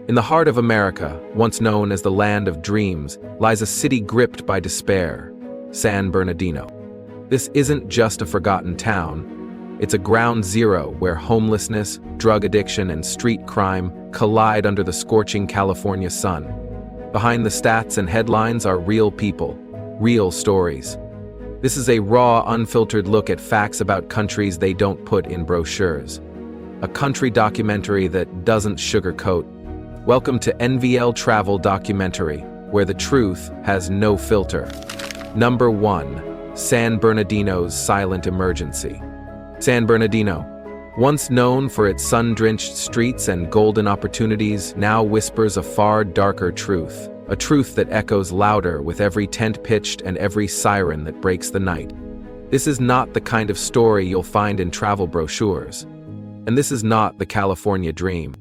In the heart of America, once known as the land of dreams, lies a city gripped by despair, San Bernardino. This isn't just a forgotten town. It's a ground zero where homelessness, drug addiction, and street crime collide under the scorching California sun. Behind the stats and headlines are real people, real stories. This is a raw, unfiltered look at facts about countries they don't put in brochures. A country documentary that doesn't sugarcoat. Welcome to NVL Travel Documentary, where the truth has no filter. Number 1. San Bernardino's silent emergency. San Bernardino, once known for its sun-drenched streets and golden opportunities, now whispers a far darker truth. A truth that echoes louder with every tent pitched and every siren that breaks the night. This is not the kind of story you'll find in travel brochures. And this is not the California dream.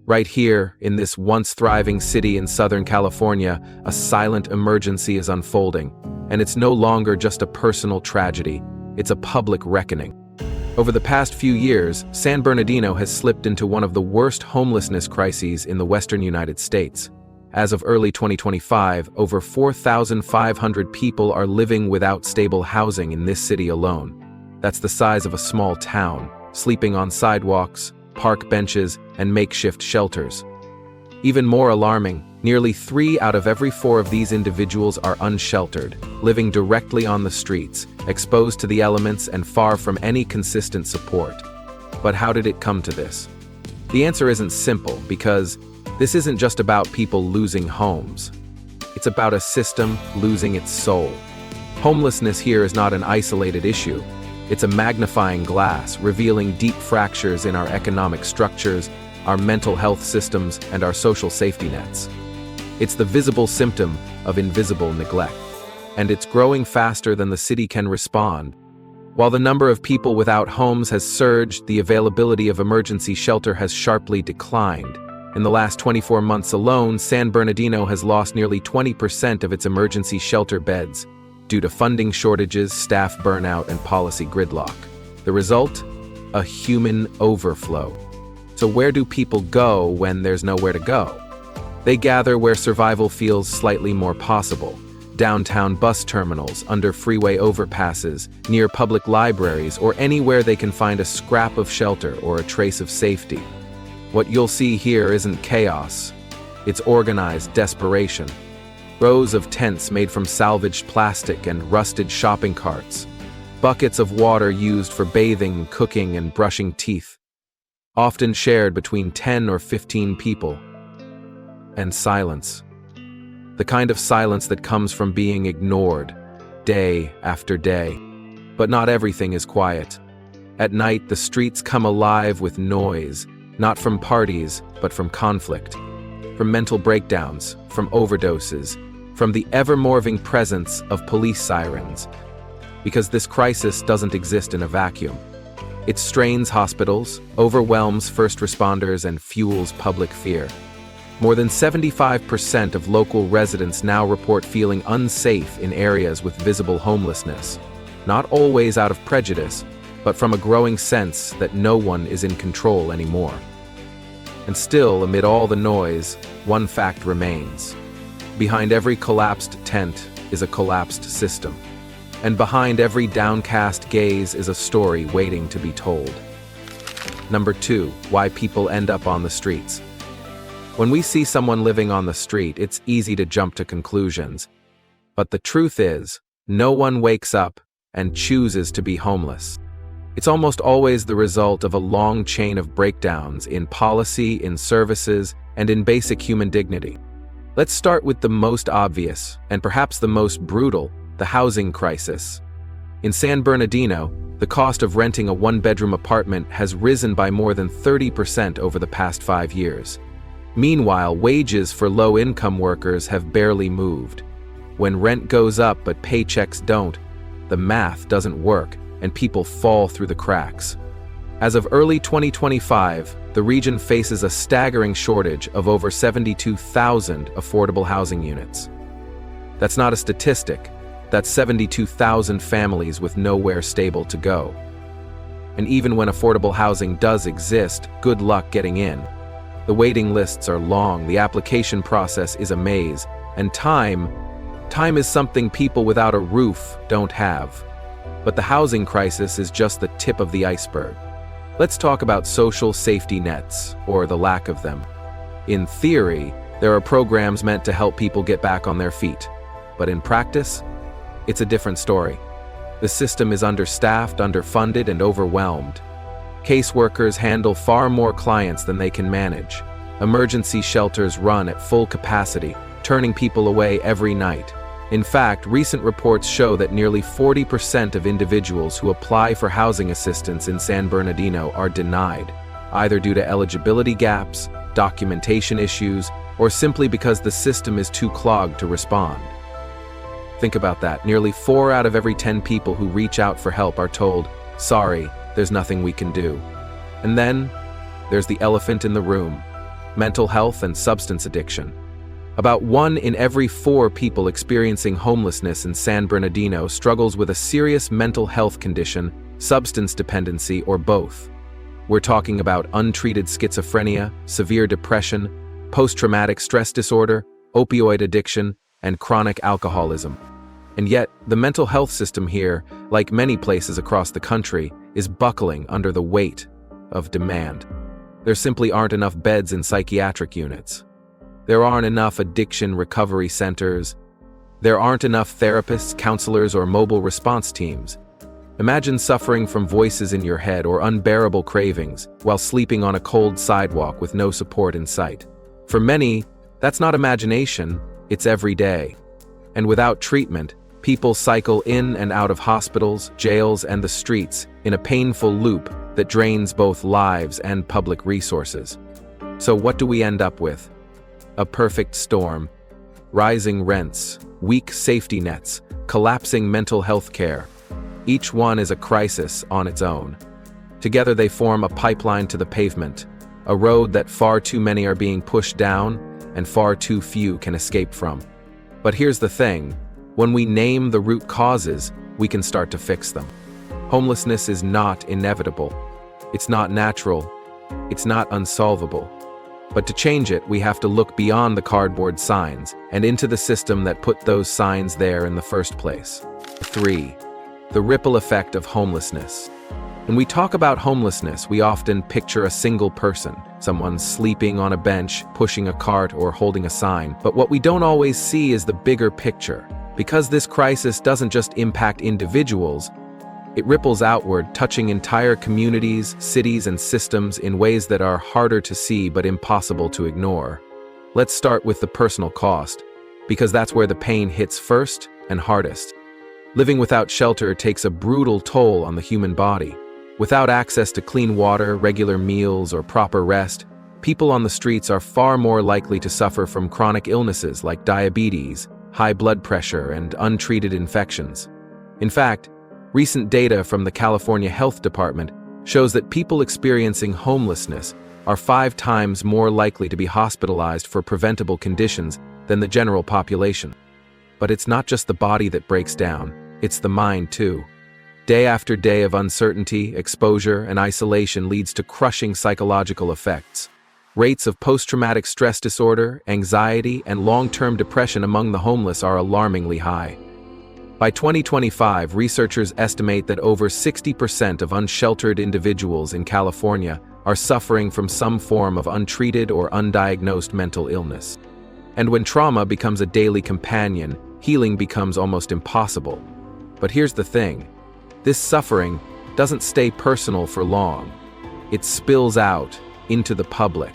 Right here, in this once thriving city in Southern California, a silent emergency is unfolding. And it's no longer just a personal tragedy, it's a public reckoning. Over the past few years, San Bernardino has slipped into one of the worst homelessness crises in the western United States. As of early 2025, over 4,500 people are living without stable housing in this city alone. That's the size of a small town, sleeping on sidewalks, park benches, and makeshift shelters. Even more alarming, nearly 3 out of every 4 of these individuals are unsheltered, living directly on the streets, exposed to the elements and far from any consistent support. But how did it come to this? The answer isn't simple, because this isn't just about people losing homes. It's about a system losing its soul. Homelessness here is not an isolated issue. It's a magnifying glass, revealing deep fractures in our economic structures, our mental health systems, and our social safety nets. It's the visible symptom of invisible neglect. And it's growing faster than the city can respond. While the number of people without homes has surged, the availability of emergency shelter has sharply declined. In the last 24 months alone, San Bernardino has lost nearly 20% of its emergency shelter beds due to funding shortages, staff burnout, and policy gridlock. The result? A human overflow. So where do people go when there's nowhere to go? They gather where survival feels slightly more possible. Downtown bus terminals, under freeway overpasses, near public libraries, or anywhere they can find a scrap of shelter or a trace of safety. What you'll see here isn't chaos. It's organized desperation. Rows of tents made from salvaged plastic and rusted shopping carts. Buckets of water used for bathing, cooking, and brushing teeth. Often shared between 10 or 15 people. And silence. The kind of silence that comes from being ignored, day after day. But not everything is quiet. At night, the streets come alive with noise, not from parties, but from conflict. From mental breakdowns, from overdoses, from the ever-morphing presence of police sirens. Because this crisis doesn't exist in a vacuum. It strains hospitals, overwhelms first responders, and fuels public fear. More than 75% of local residents now report feeling unsafe in areas with visible homelessness. Not always out of prejudice, but from a growing sense that no one is in control anymore. And still, amid all the noise, one fact remains. Behind every collapsed tent is a collapsed system. And behind every downcast gaze is a story waiting to be told. Number 2, why people end up on the streets. When we see someone living on the street, it's easy to jump to conclusions. But the truth is, no one wakes up and chooses to be homeless. It's almost always the result of a long chain of breakdowns in policy, in services, and in basic human dignity. Let's start with the most obvious, and perhaps the most brutal, the housing crisis. In San Bernardino, the cost of renting a one-bedroom apartment has risen by more than 30% over the past 5 years. Meanwhile, wages for low-income workers have barely moved. When rent goes up but paychecks don't, the math doesn't work, and people fall through the cracks. As of early 2025, the region faces a staggering shortage of over 72,000 affordable housing units. That's not a statistic. That's 72,000 families with nowhere stable to go. And even when affordable housing does exist, good luck getting in. The waiting lists are long, the application process is a maze, and time is something people without a roof don't have. But the housing crisis is just the tip of the iceberg. Let's talk about social safety nets, or the lack of them. In theory, there are programs meant to help people get back on their feet. But in practice, it's a different story. The system is understaffed, underfunded, and overwhelmed. Caseworkers handle far more clients than they can manage. Emergency shelters run at full capacity, turning people away every night. In fact, recent reports show that nearly 40% of individuals who apply for housing assistance in San Bernardino are denied, either due to eligibility gaps, documentation issues, or simply because the system is too clogged to respond. Think about that. Nearly 4 out of every 10 people who reach out for help are told, "Sorry, there's nothing we can do." And then, there's the elephant in the room: mental health and substance addiction. About 1 in every 4 people experiencing homelessness in San Bernardino struggles with a serious mental health condition, substance dependency, or both. We're talking about untreated schizophrenia, severe depression, post-traumatic stress disorder, opioid addiction, and chronic alcoholism. And yet, the mental health system here, like many places across the country, is buckling under the weight of demand. There simply aren't enough beds in psychiatric units. There aren't enough addiction recovery centers. There aren't enough therapists, counselors, or mobile response teams. Imagine suffering from voices in your head or unbearable cravings while sleeping on a cold sidewalk with no support in sight. For many, that's not imagination, it's every day. And without treatment, people cycle in and out of hospitals, jails, and the streets in a painful loop that drains both lives and public resources. So what do we end up with? A perfect storm: rising rents, weak safety nets, collapsing mental health care. Each one is a crisis on its own. Together they form a pipeline to the pavement, a road that far too many are being pushed down and far too few can escape from. But here's the thing: when we name the root causes, we can start to fix them. Homelessness is not inevitable. It's not natural. It's not unsolvable. But to change it, we have to look beyond the cardboard signs and into the system that put those signs there in the first place. 3. The ripple effect of homelessness. When we talk about homelessness, we often picture a single person, someone sleeping on a bench, pushing a cart, or holding a sign. But what we don't always see is the bigger picture. Because this crisis doesn't just impact individuals, it ripples outward, touching entire communities, cities, and systems in ways that are harder to see but impossible to ignore. Let's start with the personal cost, because that's where the pain hits first and hardest. Living without shelter takes a brutal toll on the human body. Without access to clean water, regular meals, or proper rest, people on the streets are far more likely to suffer from chronic illnesses like diabetes, high blood pressure, and untreated infections. In fact, recent data from the California Health Department shows that people experiencing homelessness are 5 times more likely to be hospitalized for preventable conditions than the general population. But it's not just the body that breaks down, it's the mind too. Day after day of uncertainty, exposure, and isolation leads to crushing psychological effects. Rates of post-traumatic stress disorder, anxiety, and long-term depression among the homeless are alarmingly high. By 2025, researchers estimate that over 60% of unsheltered individuals in California are suffering from some form of untreated or undiagnosed mental illness. And when trauma becomes a daily companion, healing becomes almost impossible. But here's the thing: this suffering doesn't stay personal for long. It spills out into the public.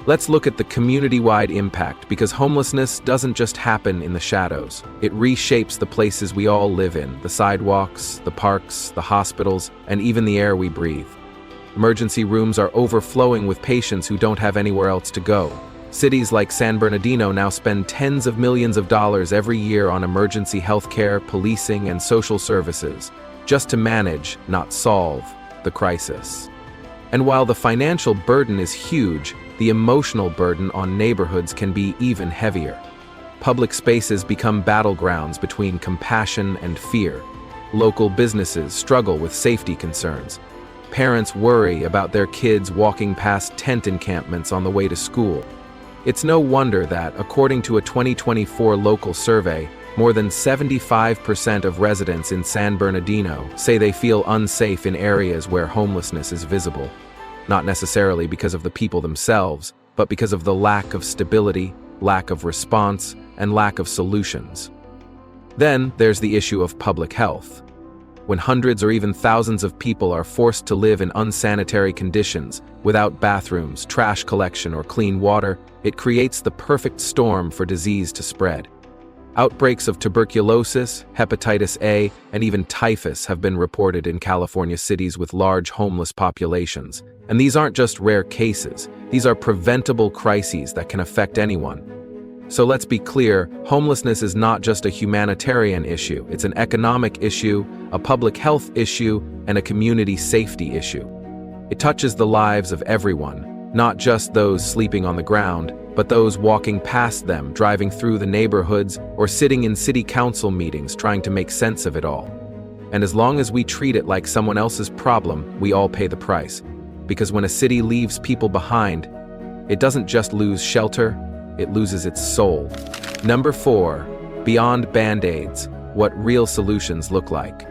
Let's look at the community-wide impact, because homelessness doesn't just happen in the shadows. It reshapes the places we all live in: the sidewalks, the parks, the hospitals, and even the air we breathe. Emergency rooms are overflowing with patients who don't have anywhere else to go. Cities like San Bernardino now spend tens of millions of dollars every year on emergency healthcare, policing, and social services, just to manage, not solve, the crisis. And while the financial burden is huge, the emotional burden on neighborhoods can be even heavier. Public spaces become battlegrounds between compassion and fear. Local businesses struggle with safety concerns. Parents worry about their kids walking past tent encampments on the way to school. It's no wonder that, according to a 2024 local survey, more than 75% of residents in San Bernardino say they feel unsafe in areas where homelessness is visible. Not necessarily because of the people themselves, but because of the lack of stability, lack of response, and lack of solutions. Then there's the issue of public health. When hundreds or even thousands of people are forced to live in unsanitary conditions, without bathrooms, trash collection, or clean water, it creates the perfect storm for disease to spread. Outbreaks of tuberculosis, hepatitis A, and even typhus have been reported in California cities with large homeless populations. And these aren't just rare cases, these are preventable crises that can affect anyone. So let's be clear, homelessness is not just a humanitarian issue, it's an economic issue, a public health issue, and a community safety issue. It touches the lives of everyone, not just those sleeping on the ground, but those walking past them, driving through the neighborhoods, or sitting in city council meetings trying to make sense of it all. And as long as we treat it like someone else's problem, we all pay the price. Because when a city leaves people behind, it doesn't just lose shelter, it loses its soul. Number 4, beyond Band-Aids, what real solutions look like.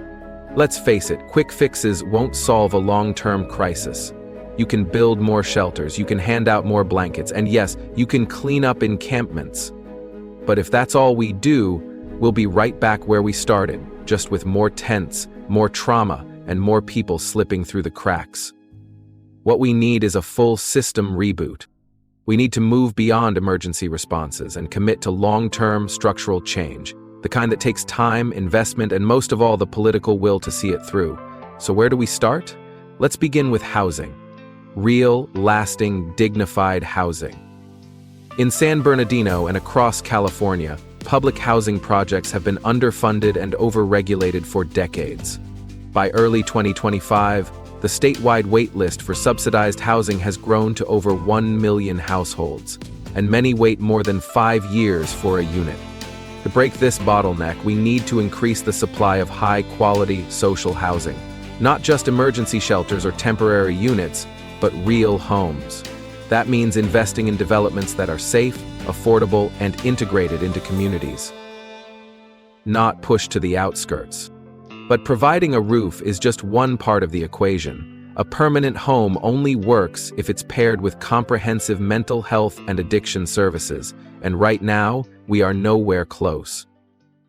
Let's face it, quick fixes won't solve a long-term crisis. You can build more shelters, you can hand out more blankets, and yes, you can clean up encampments. But if that's all we do, we'll be right back where we started, just with more tents, more trauma, and more people slipping through the cracks. What we need is a full system reboot. We need to move beyond emergency responses and commit to long-term structural change, the kind that takes time, investment, and most of all, the political will to see it through. So where do we start? Let's begin with housing. Real, lasting, dignified housing. In San Bernardino and across California, public housing projects have been underfunded and overregulated for decades. By early 2025, the statewide wait list for subsidized housing has grown to over 1 million households, and many wait more than 5 years for a unit. To break this bottleneck, we need to increase the supply of high-quality social housing. Not just emergency shelters or temporary units, but real homes. That means investing in developments that are safe, affordable, and integrated into communities. Not pushed to the outskirts. But providing a roof is just one part of the equation. A permanent home only works if it's paired with comprehensive mental health and addiction services, and right now, we are nowhere close.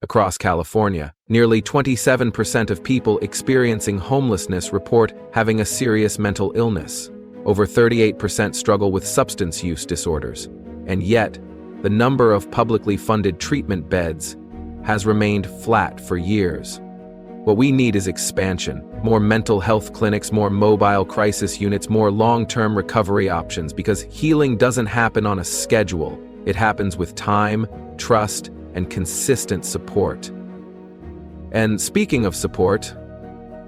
Across California, nearly 27% of people experiencing homelessness report having a serious mental illness. Over 38% struggle with substance use disorders. And yet, the number of publicly funded treatment beds has remained flat for years. What we need is expansion, more mental health clinics, more mobile crisis units, more long-term recovery options, because healing doesn't happen on a schedule. It happens with time, trust, and consistent support. And speaking of support,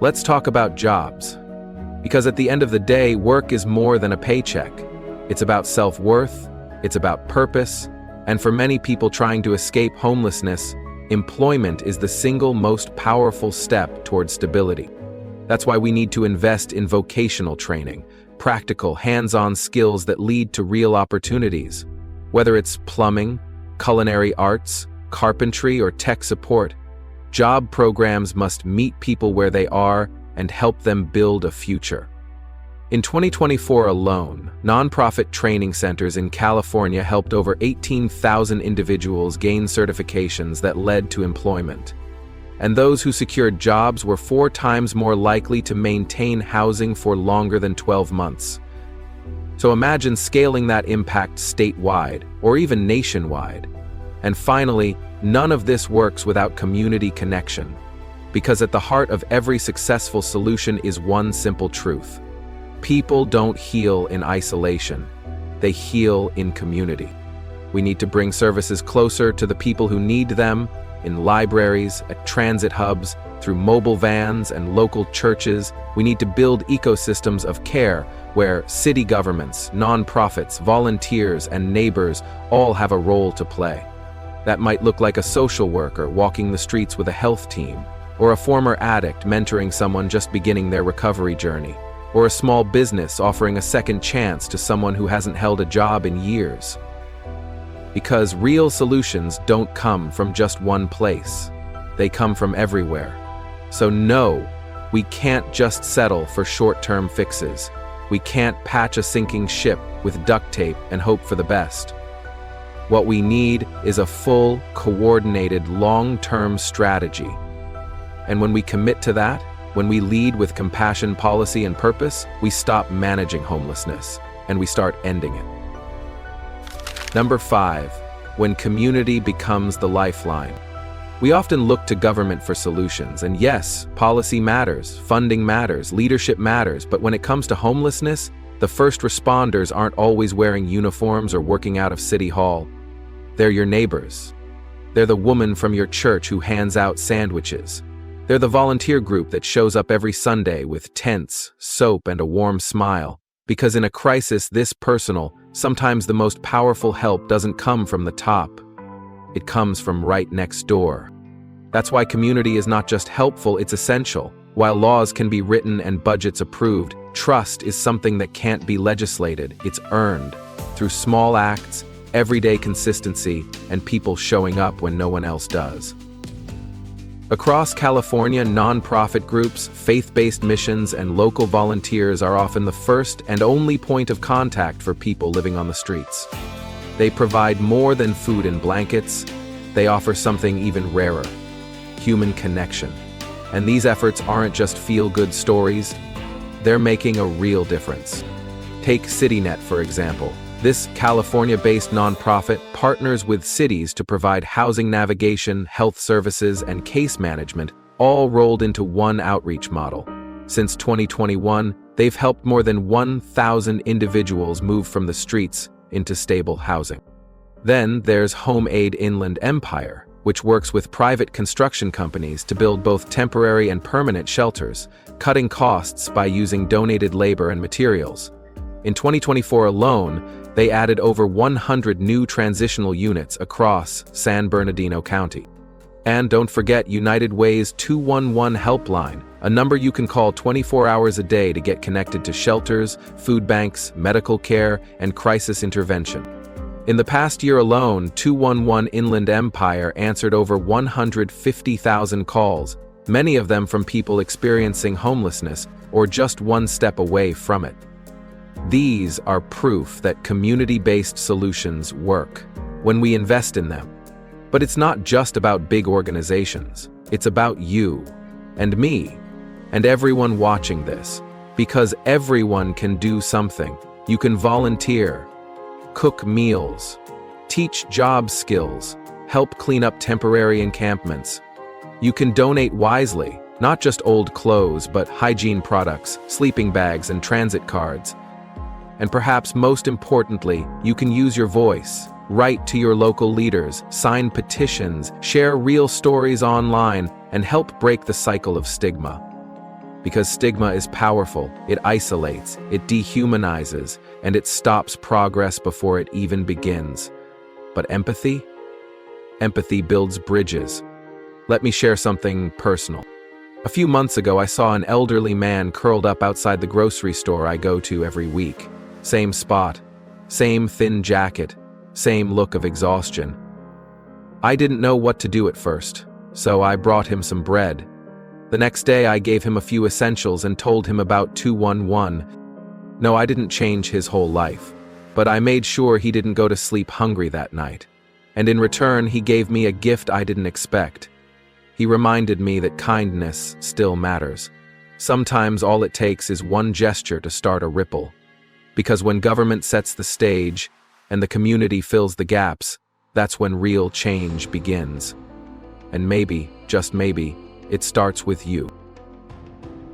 let's talk about jobs. Because at the end of the day, work is more than a paycheck. It's about self-worth, it's about purpose, and for many people trying to escape homelessness, employment is the single most powerful step towards stability. That's why we need to invest in vocational training, practical, hands-on skills that lead to real opportunities. Whether it's plumbing, culinary arts, carpentry, or tech support, job programs must meet people where they are and help them build a future. In 2024 alone, nonprofit training centers in California helped over 18,000 individuals gain certifications that led to employment. And those who secured jobs were 4 times more likely to maintain housing for longer than 12 months. So imagine scaling that impact statewide, or even nationwide. And finally, none of this works without community connection. Because at the heart of every successful solution is one simple truth. People don't heal in isolation. They heal in community. We need to bring services closer to the people who need them, in libraries, at transit hubs, through mobile vans and local churches. We need to build ecosystems of care where city governments, nonprofits, volunteers, and neighbors all have a role to play. That might look like a social worker walking the streets with a health team, or a former addict mentoring someone just beginning their recovery journey. or a small business offering a second chance to someone who hasn't held a job in years. Because real solutions don't come from just one place. They come from everywhere. So no, we can't just settle for short-term fixes. We can't patch a sinking ship with duct tape and hope for the best. What we need is a full, coordinated, long-term strategy. And when we commit to that, when we lead with compassion, policy, and purpose, we stop managing homelessness and we start ending it. Number 5, when community becomes the lifeline. We often look to government for solutions, and yes, policy matters, funding matters, leadership matters, but when it comes to homelessness, the first responders aren't always wearing uniforms or working out of City Hall. They're your neighbors. They're the woman from your church who hands out sandwiches. They're the volunteer group that shows up every Sunday with tents, soap, and a warm smile. Because in a crisis this personal, sometimes the most powerful help doesn't come from the top. It comes from right next door. That's why community is not just helpful, it's essential. While laws can be written and budgets approved, trust is something that can't be legislated. It's earned through small acts, everyday consistency, and people showing up when no one else does. Across California, nonprofit groups, faith-based missions, and local volunteers are often the first and only point of contact for people living on the streets. They provide more than food and blankets. They offer something even rarer: human connection. And these efforts aren't just feel-good stories. They're making a real difference. Take CityNet, for example. This California-based nonprofit partners with cities to provide housing navigation, health services, and case management, all rolled into one outreach model. Since 2021, they've helped more than 1,000 individuals move from the streets into stable housing. Then there's HomeAid Inland Empire, which works with private construction companies to build both temporary and permanent shelters, cutting costs by using donated labor and materials. In 2024 alone, they added over 100 new transitional units across San Bernardino County. And don't forget United Way's 211 helpline, a number you can call 24 hours a day to get connected to shelters, food banks, medical care, and crisis intervention. In the past year alone, 211 Inland Empire answered over 150,000 calls, many of them from people experiencing homelessness or just one step away from it. These are proof that community-based solutions work when we invest in them. But it's not just about big organizations. It's about you and me and everyone watching this, because everyone can do something. You can volunteer, cook meals, teach job skills, help clean up temporary encampments. You can donate wisely, not just old clothes, but hygiene products, sleeping bags, and transit cards. And perhaps most importantly, you can use your voice. Write to your local leaders, sign petitions, share real stories online, and help break the cycle of stigma. Because stigma is powerful, it isolates, it dehumanizes, and it stops progress before it even begins. But empathy? Empathy builds bridges. Let me share something personal. A few months ago, I saw an elderly man curled up outside the grocery store I go to every week. Same spot, same thin jacket, same look of exhaustion. I didn't know what to do at first, so I brought him some bread. The next day I gave him a few essentials and told him about 211. No, I didn't change his whole life, but I made sure he didn't go to sleep hungry that night. And in return, he gave me a gift I didn't expect. He reminded me that kindness still matters. Sometimes all it takes is one gesture to start a ripple. Because when government sets the stage and the community fills the gaps, that's when real change begins. And maybe, just maybe, it starts with you.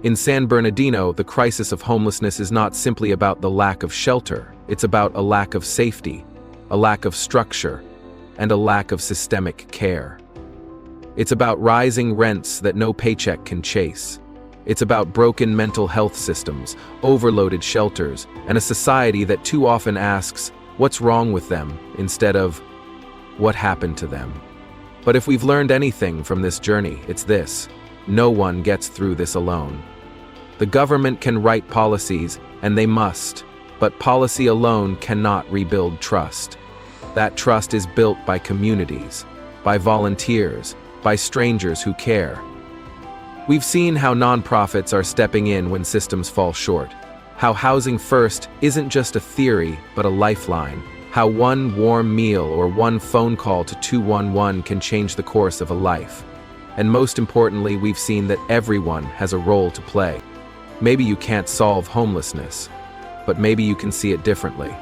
In San Bernardino, the crisis of homelessness is not simply about the lack of shelter. It's about a lack of safety, a lack of structure, and a lack of systemic care. It's about rising rents that no paycheck can chase. It's about broken mental health systems, overloaded shelters, and a society that too often asks, what's wrong with them, instead of, what happened to them? But if we've learned anything from this journey, it's this: no one gets through this alone. The government can write policies, and they must, but policy alone cannot rebuild trust. That trust is built by communities, by volunteers, by strangers who care. We've seen how nonprofits are stepping in when systems fall short, how housing first isn't just a theory, but a lifeline, how one warm meal or one phone call to 211 can change the course of a life. And most importantly, we've seen that everyone has a role to play. Maybe you can't solve homelessness, but maybe you can see it differently.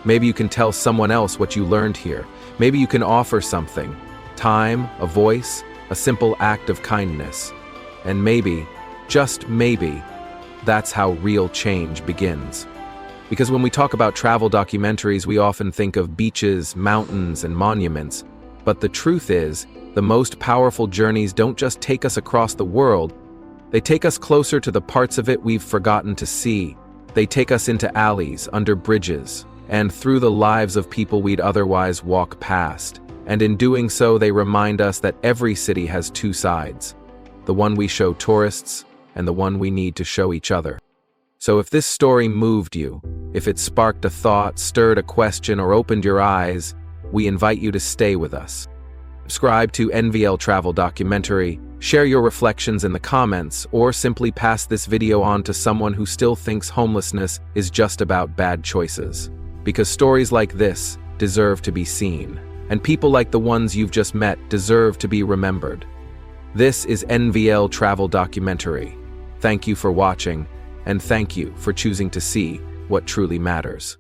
Maybe you can tell someone else what you learned here. Maybe you can offer something, time, a voice, a simple act of kindness. And maybe, just maybe, that's how real change begins. Because when we talk about travel documentaries, we often think of beaches, mountains, and monuments. But the truth is, the most powerful journeys don't just take us across the world, they take us closer to the parts of it we've forgotten to see. They take us into alleys, under bridges, and through the lives of people we'd otherwise walk past. And in doing so, they remind us that every city has two sides. The one we show tourists, and the one we need to show each other. So if this story moved you, if it sparked a thought, stirred a question, or opened your eyes, we invite you to stay with us. Subscribe to NVL Travel Documentary, share your reflections in the comments, or simply pass this video on to someone who still thinks homelessness is just about bad choices. Because stories like this deserve to be seen, and people like the ones you've just met deserve to be remembered. This is NVL Travel Documentary. Thank you for watching, and thank you for choosing to see what truly matters.